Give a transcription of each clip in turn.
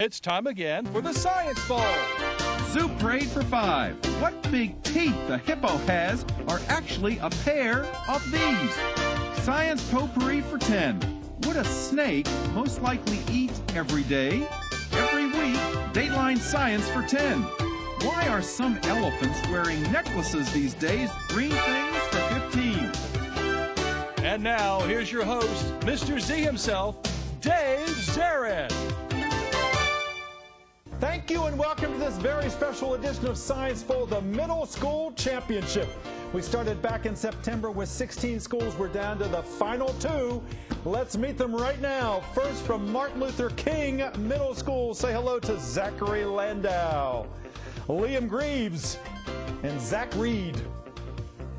It's time again for the Science Bowl. Soup Parade for 5. What big teeth the hippo has are actually a pair of these. Science Potpourri for 10. Would a snake most likely eat every day? Every week, Dateline Science for 10. Why are some elephants wearing necklaces these days? Green things for 15. And now, here's your host, Mr. Z himself, Dave Zarin. Thank you and welcome to this very special edition of Science Bowl, the Middle School Championship. We started back in September with 16 schools. We're down to the final 2. Let's meet them right now. First from Martin Luther King Middle School, say hello to Zachary Landau, Liam Greaves, and Zach Reed.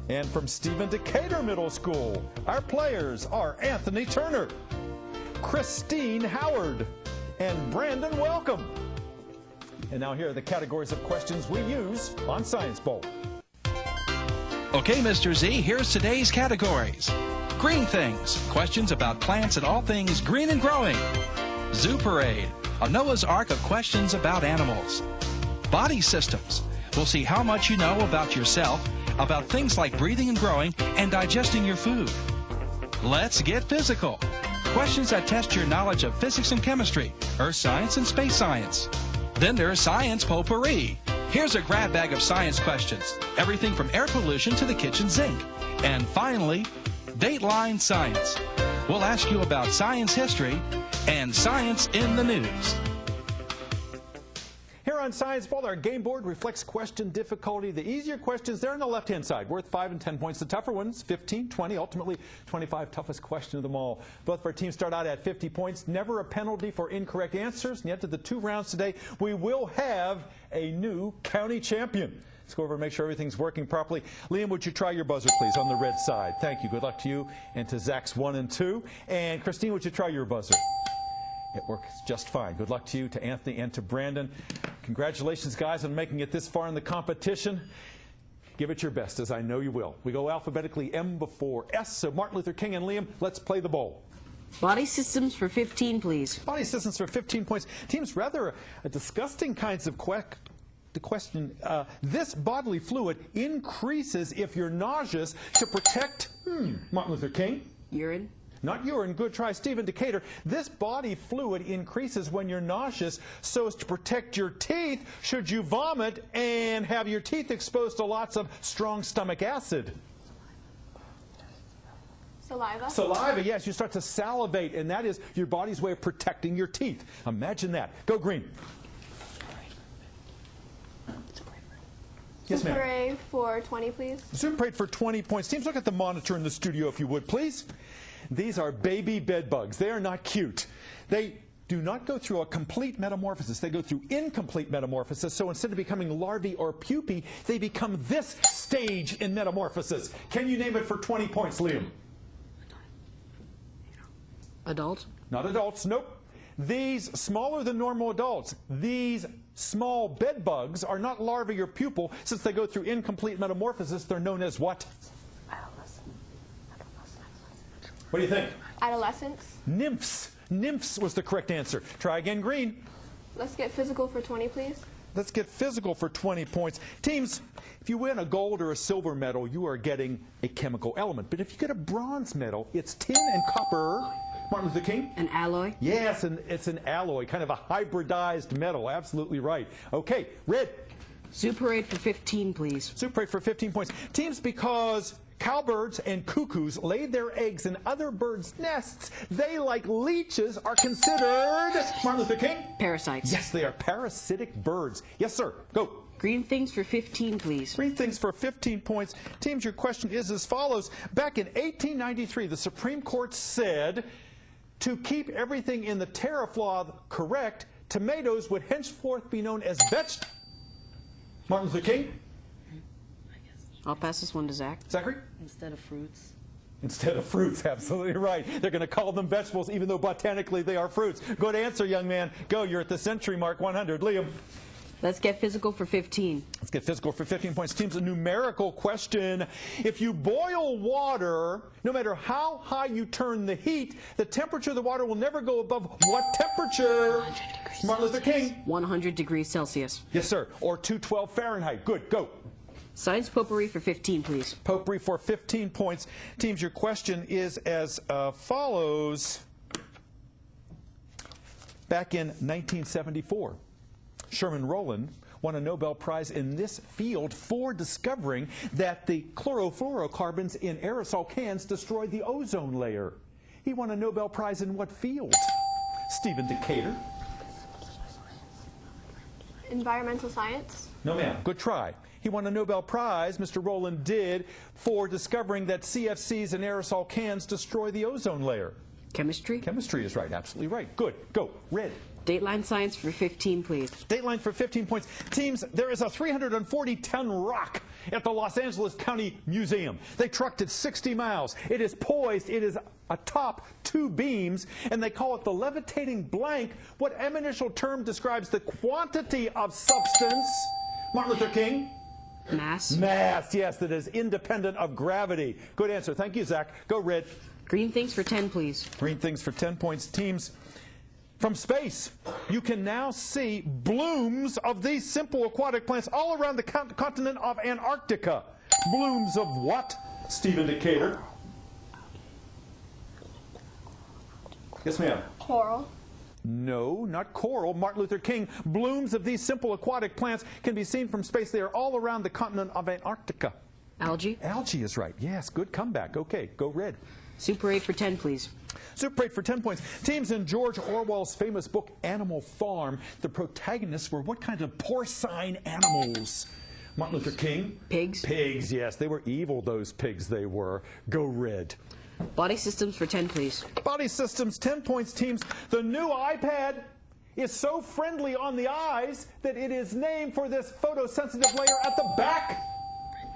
And from Stephen Decatur Middle School, our players are Anthony Turner, Christine Howard, and Brandon Welcome. And now here are the categories of questions we use on Science Bowl. Okay, Mr. Z, here's today's categories. Green things, questions about plants and all things green and growing. Zoo Parade, a Noah's Ark of questions about animals. Body systems, we'll see how much you know about yourself, about things like breathing and growing and digesting your food. Let's get physical. Questions that test your knowledge of physics and chemistry, earth science and space science. Then there's Science Potpourri. Here's a grab bag of science questions, everything from air pollution to the kitchen sink. And finally, Dateline Science. We'll ask you about science history and science in the news. Here on Science Bowl, our game board reflects question difficulty. The easier questions, they're on the left-hand side, worth 5 and 10 points. The tougher ones, 15, 20, ultimately 25, toughest question of them all. Both of our teams start out at 50 points. Never a penalty for incorrect answers. And yet to the 2 rounds today, we will have a new county champion. Let's go over and make sure everything's working properly. Liam, would you try your buzzer, please, on the red side? Thank you. Good luck to you and to Zach's 1 and 2. And Christine, would you try your buzzer? It works just fine. Good luck to you, to Anthony, and to Brandon. Congratulations, guys, on making it this far in the competition. Give it your best, as I know you will. We go alphabetically M before S. So Martin Luther King and Liam, let's play the bowl. Body systems for 15, please. Body systems for 15 points. Teams, rather a disgusting kinds of question. This bodily fluid increases if you're nauseous to protect, Martin Luther King. Urine. Not urine. Good try, Stephen Decatur. This body fluid increases when you're nauseous so as to protect your teeth should you vomit and have your teeth exposed to lots of strong stomach acid. Saliva? Saliva, yes. You start to salivate, and that is your body's way of protecting your teeth. Imagine that. Go green. Yes, ma'am. Soup Parade for 20, please. Soup Parade for 20 points. Teams, look at the monitor in the studio, if you would, please. These are baby bed bugs. They are not cute. They do not go through a complete metamorphosis. They go through incomplete metamorphosis. So instead of becoming larvae or pupae, they become this stage in metamorphosis. Can you name it for 20 points, Liam? Adult? Not adults, nope. These smaller than normal adults, these small bed bugs are not larvae or pupal. Since they go through incomplete metamorphosis, they're known as what? What do you think? Adolescents. Nymphs. Nymphs was the correct answer. Try again, green. Let's get physical for 20, please. Let's get physical for 20 points. Teams, if you win a gold or a silver medal, you are getting a chemical element. But if you get a bronze medal, it's tin and copper. Martin Luther King? An alloy? Yes, and it's an alloy, kind of a hybridized metal. Absolutely right. Okay, red. Zoo Parade for 15, please. Zoo Parade for 15 points. Teams, because cowbirds and cuckoos lay their eggs in other birds' nests, they, like leeches, are considered, Martin Luther King? Parasites. Yes, they are parasitic birds. Yes, sir. Go. Green things for 15, please. Green things for 15 points. Teams, your question is as follows. Back in 1893, the Supreme Court said to keep everything in the teraflora correct, tomatoes would henceforth be known as vegetables. Martin Luther King? I'll pass this one to Zach. Zachary? Instead of fruits. Instead of fruits, absolutely right. They're going to call them vegetables, even though botanically they are fruits. Good answer, young man. Go, you're at the century mark, 100. Liam? Let's get physical for 15. Let's get physical for 15 points. Teams, a numerical question. If you boil water, no matter how high you turn the heat, the temperature of the water will never go above what temperature? 100 degrees. Martin Luther King. 100 degrees Celsius. Yes, sir. Or 212 Fahrenheit. Good, go. Science potpourri for 15, please. Potpourri for 15 points. Teams, your question is as follows. Back in 1974, Sherman Rowland won a Nobel Prize in this field for discovering that the chlorofluorocarbons in aerosol cans destroyed the ozone layer. He won a Nobel Prize in what field? Stephen Decatur. Environmental science. No, ma'am. Good try. He won a Nobel Prize, Mr. Rowland did, for discovering that CFCs in aerosol cans destroy the ozone layer. Chemistry. Chemistry is right. Absolutely right. Good. Go. Red. Dateline science for 15, please. Dateline for 15 points. Teams, there is a 340-ton rock at the Los Angeles County Museum. They trucked it 60 miles. It is poised. It is atop two beams, and they call it the levitating blank. What initial term describes the quantity of substance? Martin Luther King? Mass. Mass, yes, that is independent of gravity. Good answer. Thank you, Zach. Go, Red. Green things for 10, please. Green things for 10 points. Teams, from space, you can now see blooms of these simple aquatic plants all around the continent of Antarctica. Blooms of what, Stephen Decatur? Yes, ma'am. Coral. No, not coral. Martin Luther King. Blooms of these simple aquatic plants can be seen from space. They are all around the continent of Antarctica. Algae. Algae is right. Yes, good comeback. Okay, go Red. Super 8 for 10, please. Super 8 for 10 points. Teams, in George Orwell's famous book Animal Farm, the protagonists were what kind of porcine animals? Martin Luther King? Pigs. Pigs, yes. They were evil, those pigs they were. Go Red. Body systems for 10, please. Body systems, 10 points. Teams, the new iPad is so friendly on the eyes that it is named for this photosensitive layer at the back.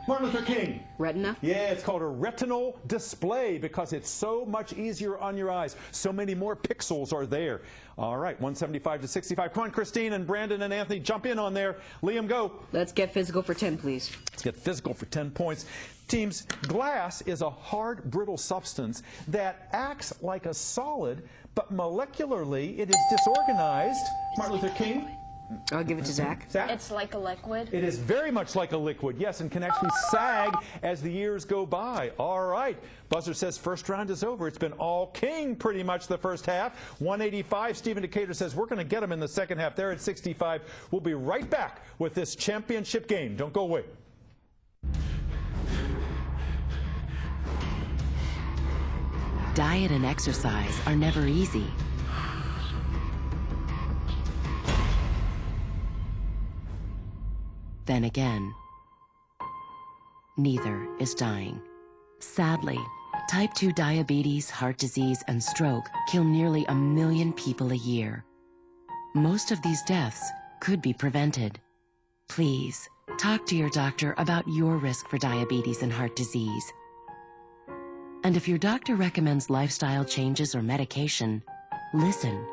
Martin Luther King. Retina. Yeah, it's called a retinal display because it's so much easier on your eyes. So many more pixels are there. All right, 175 to 65. Come on, Christine and Brandon and Anthony, jump in on there. Liam, go. Let's get physical for 10, please. Let's get physical for 10 points. Teams, glass is a hard, brittle substance that acts like a solid, but molecularly it is disorganized. Martin Luther King. I'll give it to Zach. Zach? It's like a liquid. It is very much like a liquid, yes, and can actually sag as the years go by. All right. Buzzer says first round is over. It's been all King pretty much the first half. 185. Stephen Decatur says we're going to get them in the second half. They're at 65. We'll be right back with this championship game. Don't go away. Diet and exercise are never easy. Then again, neither is dying. Sadly, type 2 diabetes, heart disease, and stroke kill nearly 1 million people a year. Most of these deaths could be prevented. Please, talk to your doctor about your risk for diabetes and heart disease. And if your doctor recommends lifestyle changes or medication, listen.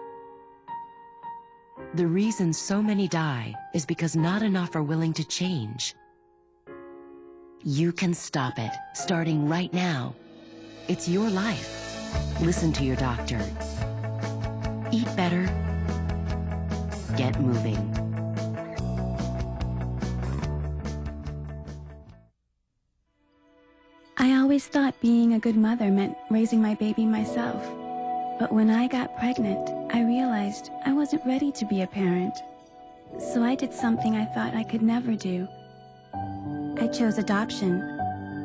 The reason so many die is because not enough are willing to change. You can stop it, starting right now. It's your life. Listen to your doctor. Eat better. Get moving. I always thought being a good mother meant raising my baby myself. But when I got pregnant, I realized I wasn't ready to be a parent. So I did something I thought I could never do. I chose adoption.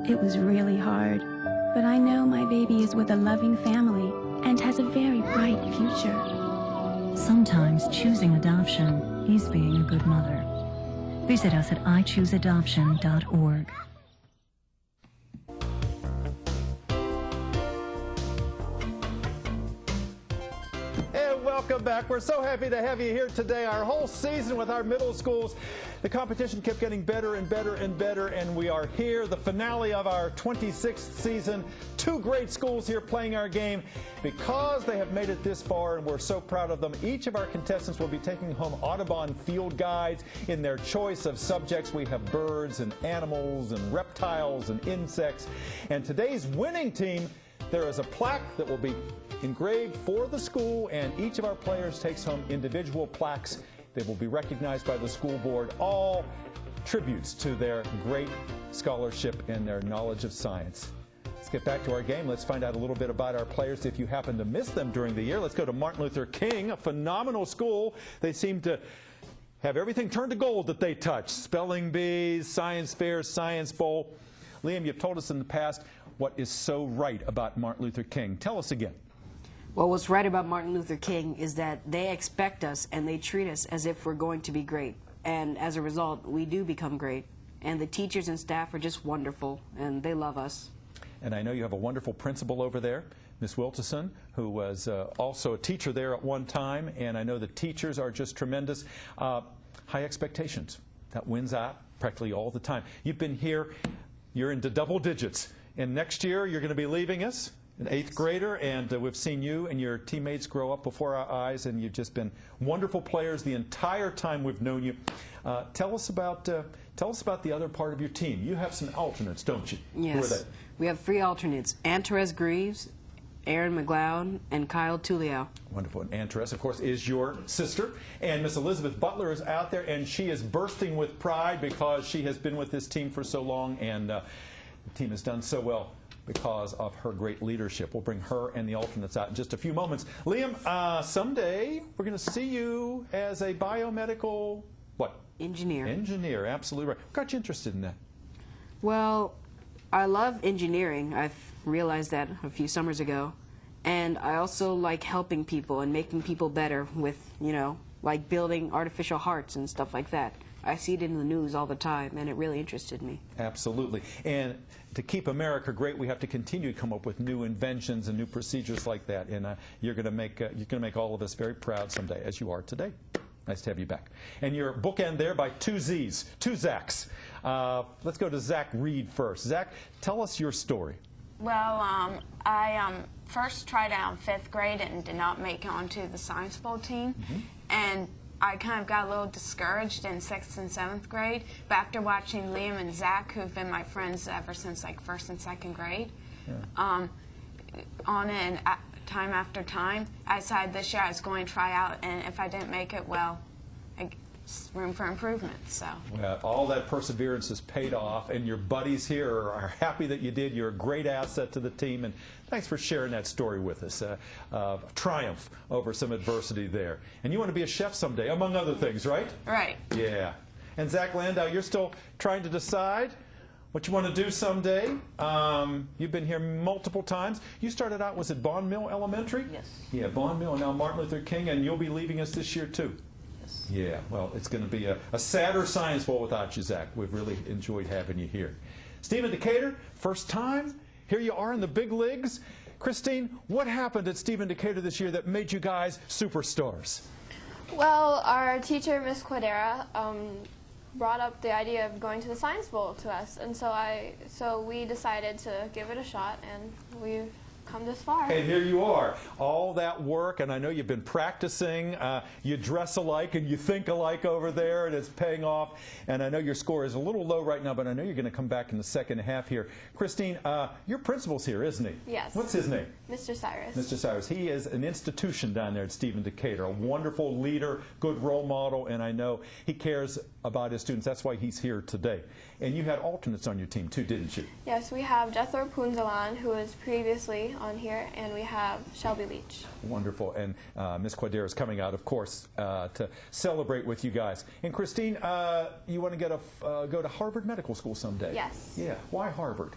It was really hard, but I know my baby is with a loving family and has a very bright future. Sometimes choosing adoption is being a good mother. Visit us at ichooseadoption.org. Welcome back. We're so happy to have you here today. Our whole season with our middle schools, the competition kept getting better and better and better, and we are here, the finale of our 26th season. 2 great schools here playing our game because they have made it this far, and we're so proud of them. Each of our contestants will be taking home Audubon field guides in their choice of subjects. We have birds and animals and reptiles and insects. And today's winning team, there is a plaque that will be engraved for the school, and each of our players takes home individual plaques. They will be recognized by the school board, all tributes to their great scholarship and their knowledge of science. Let's get back to our game. Let's find out a little bit about our players if you happen to miss them during the year. Let's go to Martin Luther King, a phenomenal school. They seem to have everything turned to gold that they touch. Spelling bees, science fairs, science bowl. Liam, you've told us in the past what is so right about Martin Luther King. Tell us again. Well, what's right about Martin Luther King is that they expect us and they treat us as if we're going to be great. And as a result, we do become great. And the teachers and staff are just wonderful, and they love us. And I know you have a wonderful principal over there, Miss Wiltison, who was also a teacher there at one time, and I know the teachers are just tremendous. High expectations. That wins out practically all the time. You've been here, you're into double digits, and next year you're going to be leaving us, an 8th grader, and we've seen you and your teammates grow up before our eyes, and you've just been wonderful players the entire time we've known you. Tell us about the other part of your team. You have some alternates, don't you? Yes. Who are they? We have 3 alternates: Antares Greaves, Aaron McLeod, and Kyle Tulio. Wonderful. And Antares, of course, is your sister. And Miss Elizabeth Butler is out there, and she is bursting with pride because she has been with this team for so long, and the team has done so well because of her great leadership. We'll bring her and the alternates out in just a few moments. Liam, someday we're going to see you as a biomedical, what? Engineer. Engineer, absolutely right. What got you interested in that? Well, I love engineering. I've realized that a few summers ago. And I also like helping people and making people better with, like building artificial hearts and stuff like that. I see it in the news all the time, and it really interested me. Absolutely. And to keep America great, we have to continue to come up with new inventions and new procedures like that. And you're going to make all of us very proud someday, as you are today. Nice to have you back. And your bookend there by 2 Z's, 2 Zachs. Let's go to Zach Reed first. Zach, tell us your story. Well, I first tried out in 5th grade and did not make it onto the science bowl team. And I kind of got a little discouraged in 6th and 7th grade. But after watching Liam and Zach, who've been my friends ever since like 1st and 2nd grade, on it and time after time, I decided this year I was going to try out, and if I didn't make it, well, room for improvement. So well, all that perseverance has paid off, and your buddies here are happy that you did. You're a great asset to the team, and thanks for sharing that story with us. Triumph over some adversity there. And you want to be a chef someday, among other things, right? Right. Yeah. And Zach Landau, you're still trying to decide what you want to do someday. You've been here multiple times. You started out, was it Bond Mill Elementary? Yes. Yeah, Bond Mill, and now Martin Luther King, and you'll be leaving us this year too. Yes. Yeah, well, it's going to be a sadder Science Bowl without you, Zach. We've really enjoyed having you here. Stephen Decatur, first time. Here you are in the big leagues. Christine, what happened at Stephen Decatur this year that made you guys superstars? Well, our teacher, Miss Quadera, brought up the idea of going to the Science Bowl to us, and so we decided to give it a shot, and we've come this far. And here you are. All that work, and I know you've been practicing. You dress alike and you think alike over there, and it's paying off. And I know your score is a little low right now, but I know you're going to come back in the second half here. Christine, your principal's here, isn't he? Yes. What's his name? Mr. Cyrus. Mr. Cyrus. He is an institution down there at Stephen Decatur, a wonderful leader, good role model, and I know he cares about his students. That's why he's here today. And you had alternates on your team too, didn't you? Yes, we have Jethro Punzalan, who was previously on here, and we have Shelby Leach. Wonderful. And Ms. Quadera is coming out, of course, to celebrate with you guys. And Christine, you want to go to Harvard Medical School someday? Yes. Yeah. Why Harvard?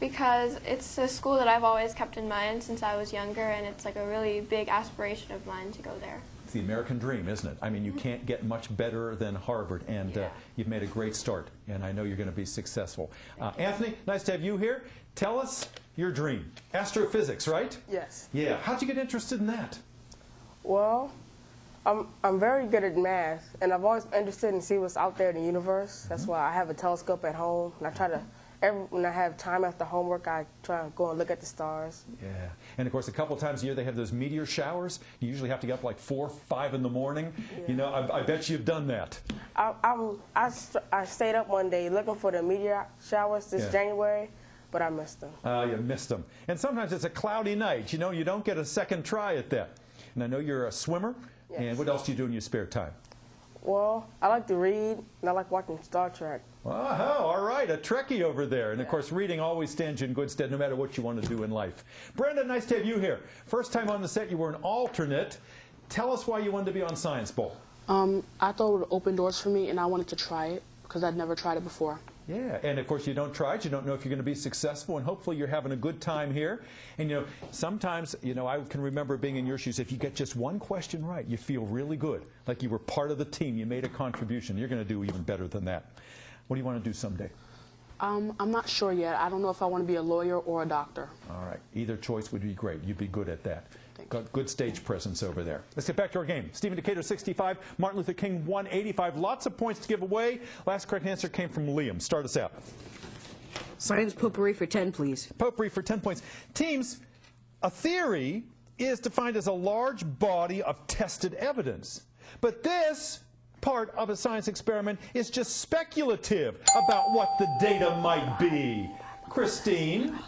Because it's a school that I've always kept in mind since I was younger, and it's like a really big aspiration of mine to go there. It's the American dream, isn't it? I mean, you can't get much better than Harvard, and you've made a great start, and I know you're going to be successful. Anthony, nice to have you here. Tell us your dream. Astrophysics, right? Yes. Yeah. How'd you get interested in that? Well, I'm very good at math, and I've always been interested in see what's out there in the universe. That's why I have a telescope at home, and I try to, when I have time after homework, I try to go and look at the stars. Yeah. And, of course, a couple times a year they have those meteor showers. You usually have to get up like 4 or 5 in the morning. Yeah. You know, I bet you've done that. I stayed up one day looking for the meteor showers this January, but I missed them. You missed them. And sometimes it's a cloudy night. You know, you don't get a second try at that. And I know you're a swimmer. Yes. And what else do you do in your spare time? Well, I like to read, and I like watching Star Trek. Oh, all right, a Trekkie over there. And, of course, reading always stands you in good stead no matter what you want to do in life. Brenda, nice to have you here. First time on the set, you were an alternate. Tell us why you wanted to be on Science Bowl. I thought it would open doors for me, and I wanted to try it because I'd never tried it before. Yeah, and of course you don't try it, you don't know if you're going to be successful, and hopefully you're having a good time here. And you know, sometimes, you know, I can remember being in your shoes, if you get just one question right, you feel really good, like you were part of the team, you made a contribution. You're going to do even better than that. What do you want to do someday? I'm not sure yet. I don't know if I want to be a lawyer or a doctor. All right, either choice would be great. You'd be good at that. Got good stage presence over there. Let's get back to our game. Stephen Decatur, 65. Martin Luther King, 185. Lots of points to give away. Last correct answer came from Liam. Start us out. Science potpourri for 10, please. Potpourri for 10 points. Teams, a theory is defined as a large body of tested evidence. But this part of a science experiment is just speculative about what the data might be. Christine?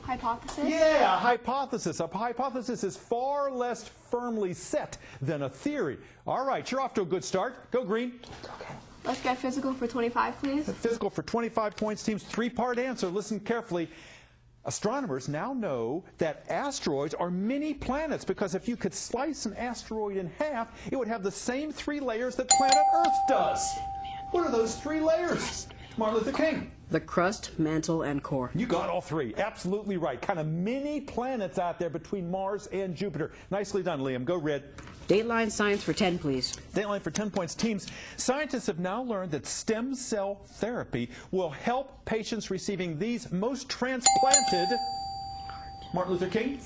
Hypothesis? Yeah, a hypothesis. A hypothesis is far less firmly set than a theory. All right, you're off to a good start. Go green. Okay. Let's get physical for 25, please. Physical for 25 points. Teams, three-part answer. Listen carefully. Astronomers now know that asteroids are mini planets because if you could slice an asteroid in half, it would have the same 3 layers that planet Earth does. What are those 3 layers? Martin Luther King. The crust, mantle, and core. You got all 3. Absolutely right. Kind of mini planets out there between Mars and Jupiter. Nicely done, Liam. Go red. Dateline science for 10, please. Dateline for 10 points. Teams, scientists have now learned that stem cell therapy will help patients receiving these most transplanted... Martin Luther King?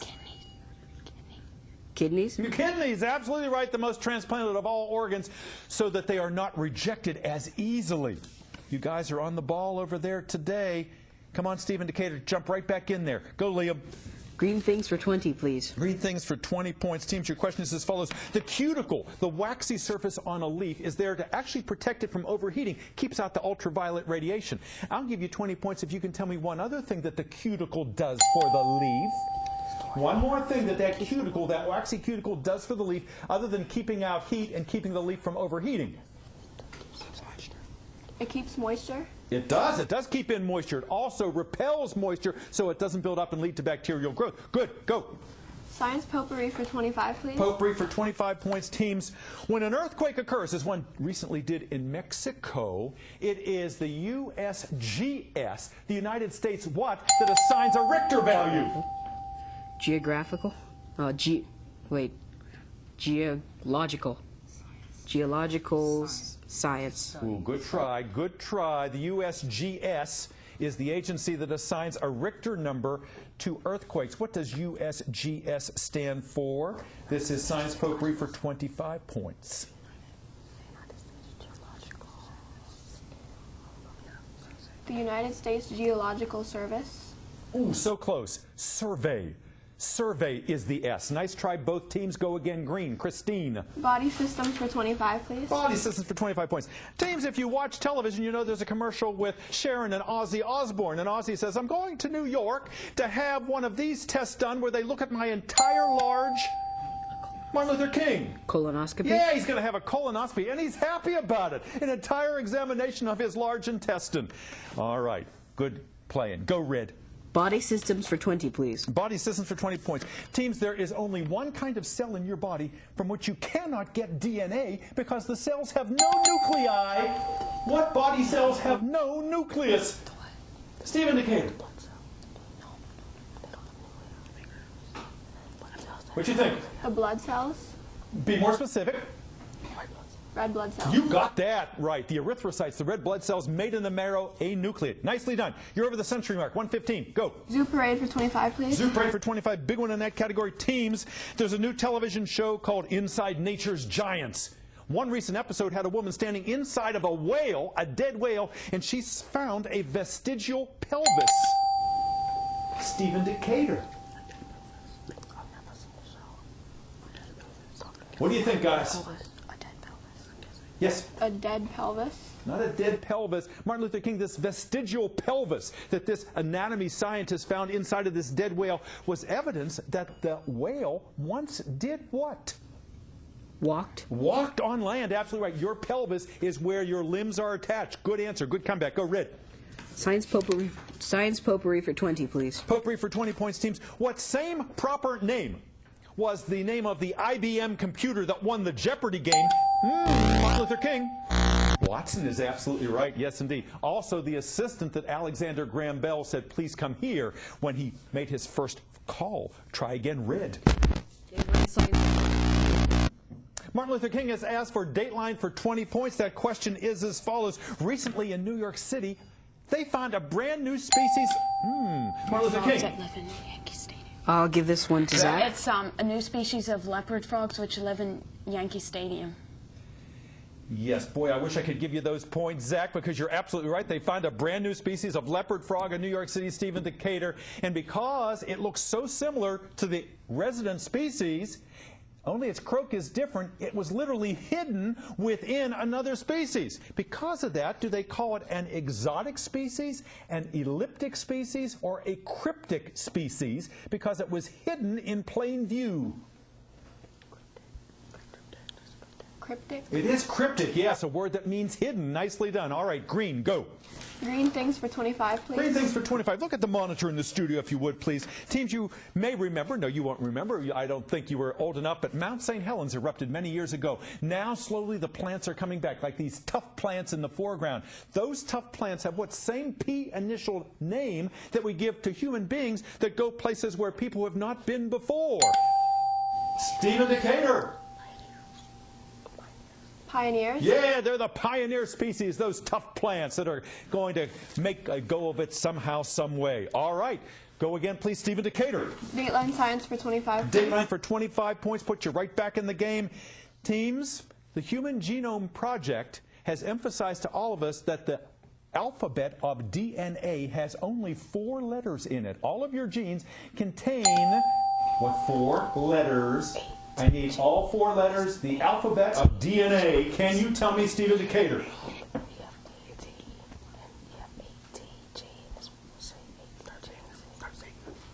Kidneys? Your kidneys, absolutely right. The most transplanted of all organs so that they are not rejected as easily. You guys are on the ball over there today. Come on, Stephen Decatur, jump right back in there. Go, Liam. Green things for 20, please. Green things for 20 points. Teams, your question is as follows. The cuticle, the waxy surface on a leaf, is there to actually protect it from overheating, keeps out the ultraviolet radiation. I'll give you 20 points if you can tell me one other thing that the cuticle does for the leaf. One more thing that cuticle, that waxy cuticle does for the leaf, other than keeping out heat and keeping the leaf from overheating. It keeps moisture? It does. It does keep in moisture. It also repels moisture so it doesn't build up and lead to bacterial growth. Good. Go. Science potpourri for 25, please. Potpourri for 25 points. Teams, when an earthquake occurs, as one recently did in Mexico, it is the USGS, the United States what, that assigns a Richter value? Geographical? Geological. Geological science. Ooh, good try, good try. The USGS is the agency that assigns a Richter number to earthquakes. What does USGS stand for? This is Science Potpourri for 25 points. The United States Geological Service. Ooh, so close. Survey. Survey is the S. Nice try. Both teams. Go again green. Christine. Body systems for 25, please. Body systems for 25 points. Teams, if you watch television, you know there's a commercial with Sharon and Ozzy Osbourne. And Ozzy says, I'm going to New York to have one of these tests done where they look at my entire large... Martin Luther King. Colonoscopy? Yeah, he's going to have a colonoscopy, and he's happy about it. An entire examination of his large intestine. All right. Good playing. Go red. Body systems for 20, please. Body systems for 20 points. Teams, there is only one kind of cell in your body from which you cannot get DNA because the cells have no nuclei. What body cells have no nucleus? Stephen Decatur. What do you think? The blood cells. Be more specific. Red blood cells. You got that right. The erythrocytes, the red blood cells made in the marrow, anucleate. Nicely done. You're over the century mark. 115. Go. Zoo parade for 25, please. Zoo parade for 25. Big one in that category. Teams. There's a new television show called Inside Nature's Giants. One recent episode had a woman standing inside of a whale, a dead whale, and she found a vestigial pelvis. Stephen Decatur. What do you think, guys? Yes? A dead pelvis. Not a dead pelvis. Martin Luther King, this vestigial pelvis that this anatomy scientist found inside of this dead whale was evidence that the whale once did what? Walked. Walked on land. Absolutely right. Your pelvis is where your limbs are attached. Good answer. Good comeback. Go, Red. Science potpourri for 20, please. Potpourri for 20 points, teams. What same proper name was the name of the IBM computer that won the Jeopardy game? Martin Luther King. Watson is absolutely right. Yes, indeed. Also, the assistant that Alexander Graham Bell said, please come here, when he made his first call. Try again, Red. Martin Luther King has asked for Dateline for 20 points. That question is as follows. Recently in New York City, they found a brand new species. Martin Luther King. I'll give this one to Zach. It's a new species of leopard frogs which live in Yankee Stadium. Yes, boy, I wish I could give you those points, Zach, because you're absolutely right. They find a brand new species of leopard frog in New York City, Stephen Decatur, and because it looks so similar to the resident species, only its croak is different, it was literally hidden within another species. Because of that, do they call it an exotic species, an elliptic species, or a cryptic species? Because it was hidden in plain view. Cryptic? It is cryptic, yes, a word that means hidden. Nicely done. All right, Green, go. Green things for 25, please. Green things for 25. Look at the monitor in the studio, if you would, please. Teams you may remember, no, you won't remember. I don't think you were old enough, but Mount St. Helens erupted many years ago. Now, slowly, the plants are coming back, like these tough plants in the foreground. Those tough plants have what same P initial name that we give to human beings that go places where people have not been before. Stephen Decatur. Pioneers? Yeah, they're the pioneer species, those tough plants that are going to make a go of it somehow, some way. All right. Go again, please, Stephen Decatur. Dateline science for 25. Please. Dateline for 25 points. Put you right back in the game. Teams, the Human Genome Project has emphasized to all of us that the alphabet of DNA has only 4 letters in it. All of your genes contain, what, 4 letters? I need all 4 letters, the alphabet of DNA. Can you tell me, Stephen Decatur?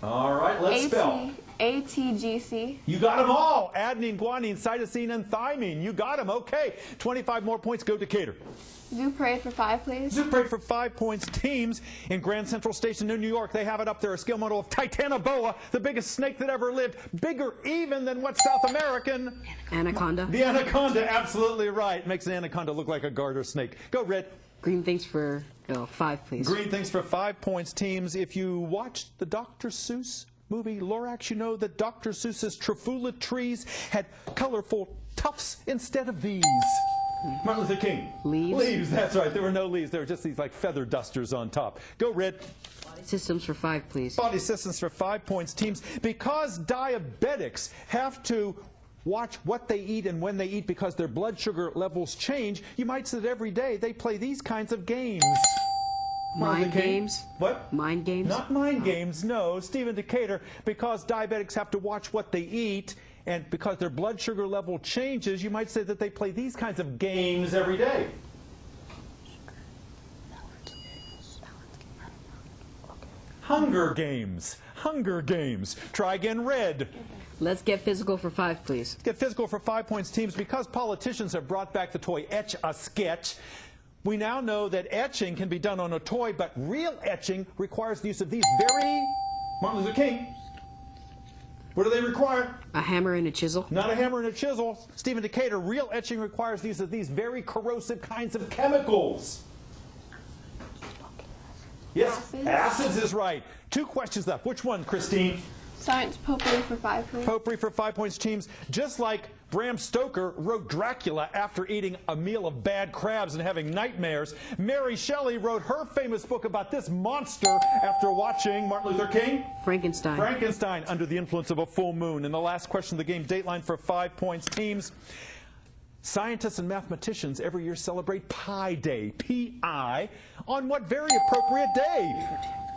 All right, let's spell. ATGC. You got them all. Adenine, guanine, cytosine, and thymine. You got them. Okay. 25 more points. Go Decatur. Zoo Parade for 5, please. Zoo Parade for 5 points. Teams in Grand Central Station in New York, they have it up there, a scale model of Titanoboa, the biggest snake that ever lived, bigger even than what South American? Anaconda. The anaconda, absolutely right. Makes an anaconda look like a garter snake. Go, Red. Green things for 5, please. Green things for 5 points. Teams, if you watched the Dr. Seuss movie Lorax, you know that Dr. Seuss's trifula trees had colorful tufts instead of these. Martin Luther King. Leaves. Leaves, that's right. There were no leaves. There were just these like feather dusters on top. Go, Red. Body systems for 5, please. Body systems for 5 points. Teams, because diabetics have to watch what they eat and when they eat because their blood sugar levels change, you might say that every day they play these kinds of games. Mind games? What? Mind games? Not mind games, no. Stephen Decatur, because diabetics have to watch what they eat, and because their blood sugar level changes, you might say that they play these kinds of games every day. Hunger games. Hunger games. Try again, Red. Let's get physical for 5, please. Let's get physical for 5 points, teams. Because politicians have brought back the toy Etch-a-Sketch, we now know that etching can be done on a toy, but real etching requires the use of these very... Martin Luther King. What do they require? A hammer and a chisel. Not a hammer and a chisel. Stephen Decatur, real etching requires the use of these very corrosive kinds of chemicals. Yes, acids is right. 2 questions left. Which one, Christine? Science potpourri for 5, please. Potpourri for 5 points, teams. Just like Bram Stoker wrote Dracula after eating a meal of bad crabs and having nightmares, Mary Shelley wrote her famous book about this monster after watching Martin Luther King? Frankenstein. Frankenstein, under the influence of a full moon. And the last question of the game, Dateline for 5 points, teams. Scientists and mathematicians every year celebrate Pi Day, P-I, on what very appropriate day?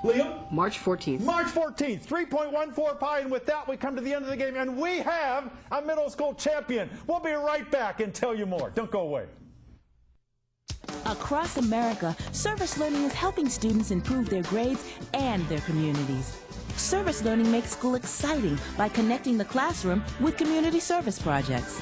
Liam? March 14th. March 14th, 3.14 pi, and with that we come to the end of the game, and we have a middle school champion. We'll be right back and tell you more. Don't go away. Across America, service learning is helping students improve their grades and their communities. Service learning makes school exciting by connecting the classroom with community service projects.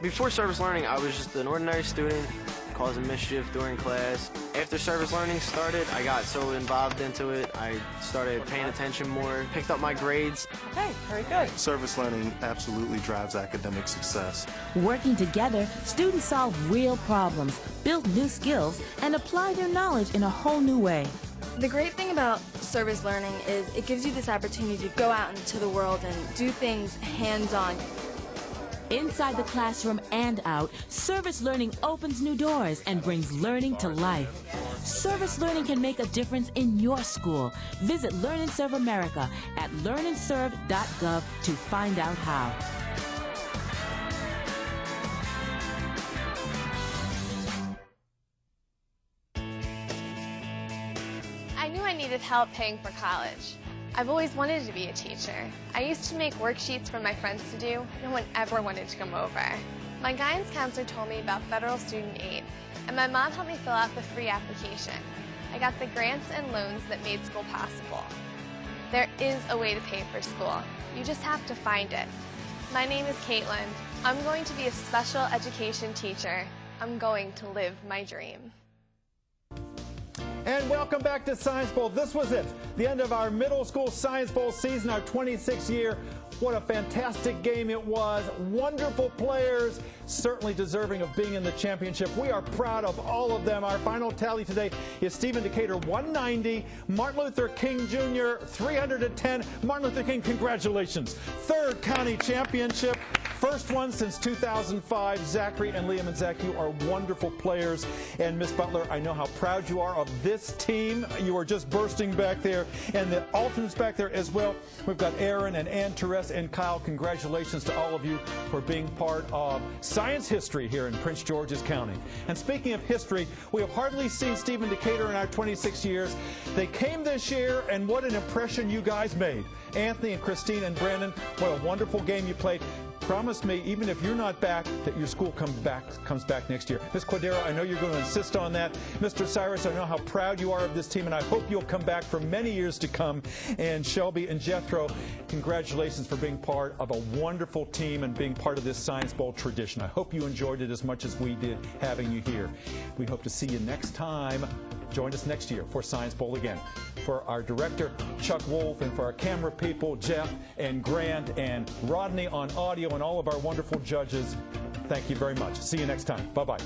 Before service learning, I was just an ordinary student causing mischief during class. After service learning started, I got so involved into it, I started paying attention more, picked up my grades. Okay, very good. Service learning absolutely drives academic success. Working together, students solve real problems, build new skills, and apply their knowledge in a whole new way. The great thing about service learning is it gives you this opportunity to go out into the world and do things hands-on. Inside the classroom and out, service learning opens new doors and brings learning to life. Service learning can make a difference in your school. Visit Learn and Serve America at learnandserve.gov to find out how. I knew I needed help paying for college. I've always wanted to be a teacher. I used to make worksheets for my friends to do. No one ever wanted to come over. My guidance counselor told me about federal student aid, and my mom helped me fill out the free application. I got the grants and loans that made school possible. There is a way to pay for school. You just have to find it. My name is Caitlin. I'm going to be a special education teacher. I'm going to live my dream. And welcome back to Science Bowl. This was it, the end of our middle school Science Bowl season, our 26th year. What a fantastic game it was. Wonderful players, certainly deserving of being in the championship. We are proud of all of them. Our final tally today is Stephen Decatur, 190. Martin Luther King Jr., 310. Martin Luther King, congratulations. Third county championship. First one since 2005. Zachary and Liam and Zach, you are wonderful players. And Miss Butler, I know how proud you are of this team. You are just bursting back there. And the alternates back there as well. We've got Aaron and Ann Therese and Kyle. Congratulations to all of you for being part of science history here in Prince George's County. And speaking of history, we have hardly seen Stephen Decatur in our 26 years. They came this year, and what an impression you guys made. Anthony and Christine and Brandon, what a wonderful game you played. Promise me, even if you're not back, that your school comes back next year. Ms. Cordero, I know you're going to insist on that. Mr. Cyrus, I know how proud you are of this team, and I hope you'll come back for many years to come. And Shelby and Jethro, congratulations for being part of a wonderful team and being part of this Science Bowl tradition. I hope you enjoyed it as much as we did having you here. We hope to see you next time. Join us next year for Science Bowl again. For our director, Chuck Wolf, and for our camera people, Jeff and Grant and Rodney on audio, and all of our wonderful judges, thank you very much. See you next time. Bye-bye.